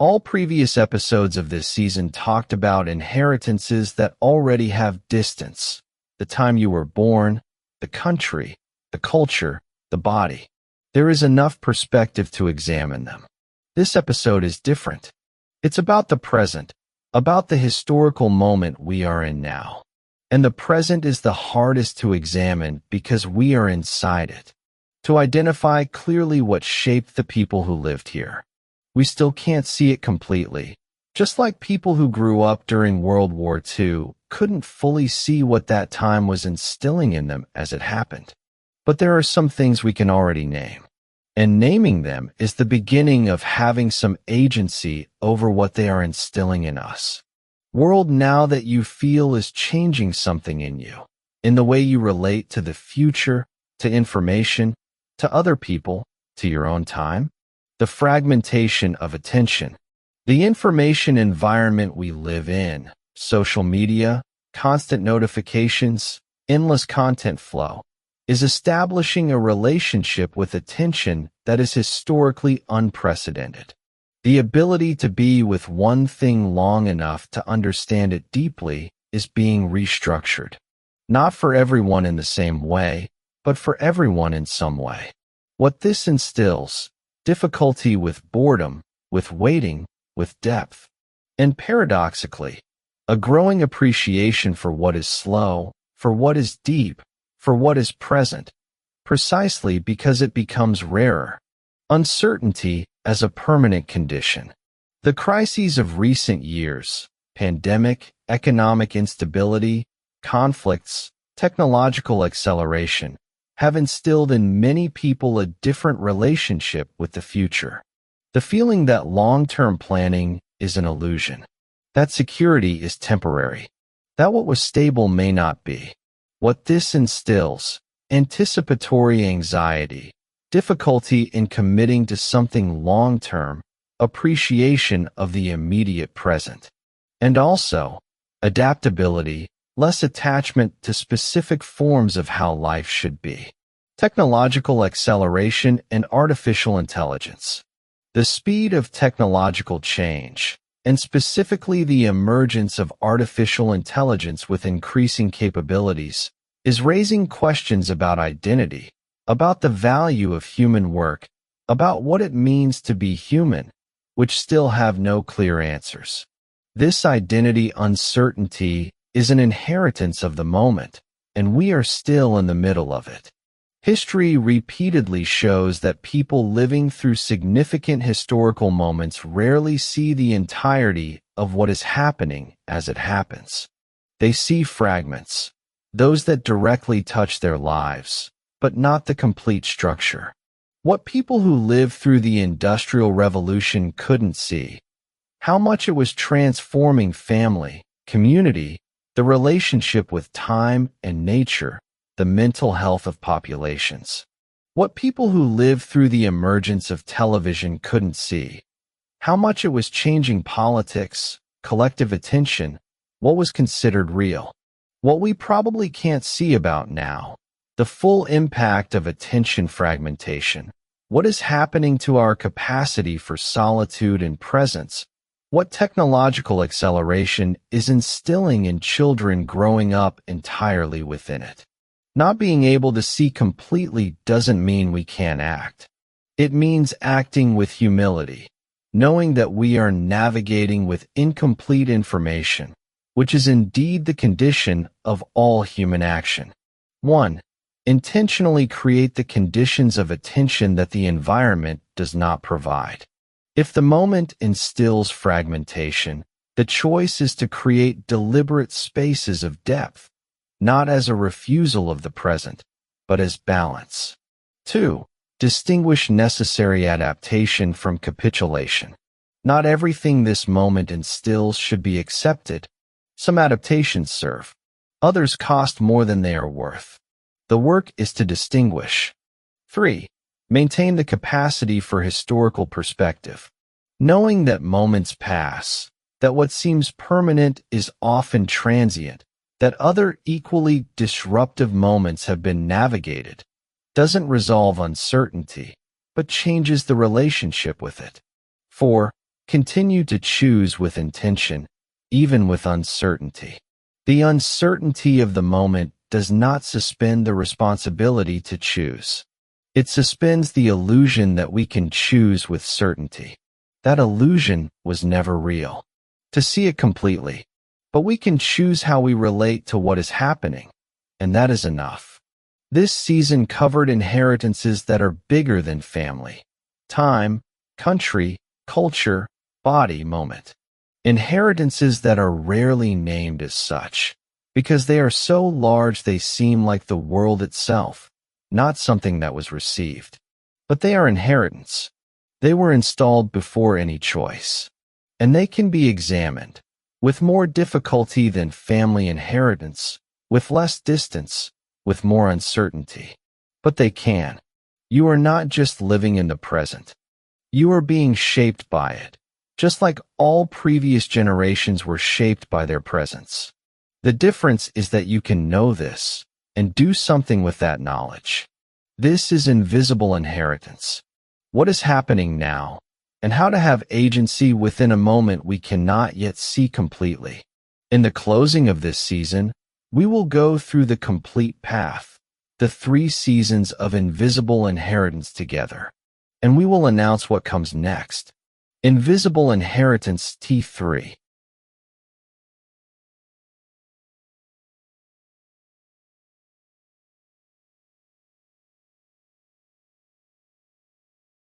All previous episodes of this season talked about inheritances that already have distance: the time you were born, the country, the culture, the body. There is enough perspective to examine them. This episode is different. It's about the present, about the historical moment we are in now. And the present is the hardest to examine because we are inside it. To identify clearly what shaped the people who lived here. We still can't see it completely. Just like people who grew up during World War II couldn't fully see what that time was instilling in them as it happened. But there are some things we can already name. And naming them is the beginning of having some agency over what they are instilling in us. World now that you feel is changing something in you, in the way you relate to the future, to information, to other people, to your own time. The fragmentation of attention. The information environment we live in, social media, constant notifications, endless content flow, is establishing a relationship with attention that is historically unprecedented. The ability to be with one thing long enough to understand it deeply is being restructured. Not for everyone in the same way, but for everyone in some way. What this instills: difficulty with boredom, with waiting, with depth. And paradoxically, a growing appreciation for what is slow, for what is deep, for what is present, precisely because it becomes rarer. Uncertainty as a permanent condition. The crises of recent years, pandemic, economic instability, conflicts, technological acceleration, have instilled in many people a different relationship with the future. The feeling that long-term planning is an illusion, that security is temporary, that what was stable may not be. What this instills: anticipatory anxiety, difficulty in committing to something long-term, appreciation of the immediate present. And also, adaptability, less attachment to specific forms of how life should be. Technological acceleration and artificial intelligence. The speed of technological change, and specifically the emergence of artificial intelligence with increasing capabilities, is raising questions about identity, about the value of human work, about what it means to be human, which still have no clear answers. This identity uncertainty is an inheritance of the moment, and we are still in the middle of it. History repeatedly shows that people living through significant historical moments rarely see the entirety of what is happening as it happens. They see fragments, those that directly touch their lives, but not the complete structure. What people who lived through the Industrial Revolution couldn't see: how much it was transforming family, community, the relationship with time and nature, the mental health of populations. What people who lived through the emergence of television couldn't see: how much it was changing politics, collective attention, what was considered real. What we probably can't see about now: the full impact of attention fragmentation. What is happening to our capacity for solitude and presence? What technological acceleration is instilling in children growing up entirely within it? Not being able to see completely doesn't mean we can't act. It means acting with humility, knowing that we are navigating with incomplete information, which is indeed the condition of all human action. 1. Intentionally create the conditions of attention that the environment does not provide. If the moment instills fragmentation, the choice is to create deliberate spaces of depth, not as a refusal of the present, but as balance. 2. Distinguish necessary adaptation from capitulation. Not everything this moment instills should be accepted. Some adaptations serve. Others cost more than they are worth. The work is to distinguish. 3. Maintain the capacity for historical perspective. Knowing that moments pass, that what seems permanent is often transient, that other equally disruptive moments have been navigated, doesn't resolve uncertainty, but changes the relationship with it. 4. Continue to choose with intention, even with uncertainty. The uncertainty of the moment does not suspend the responsibility to choose. It suspends the illusion that we can choose with certainty. That illusion was never real. To see it completely, but we can choose how we relate to what is happening, and that is enough. This season covered inheritances that are bigger than family, time, country, culture, body, moment. Inheritances that are rarely named as such, because they are so large they seem like the world itself, not something that was received. But they are inheritance. They were installed before any choice. And they can be examined, with more difficulty than family inheritance, with less distance, with more uncertainty. But they can. You are not just living in the present. You are being shaped by it, just like all previous generations were shaped by their presence. The difference is that you can know this and do something with that knowledge. This is invisible inheritance. What is happening now, and how to have agency within a moment we cannot yet see completely. In the closing of this season, we will go through the complete path, the 3 seasons of invisible inheritance together, and we will announce what comes next. Invisible Inheritance T3.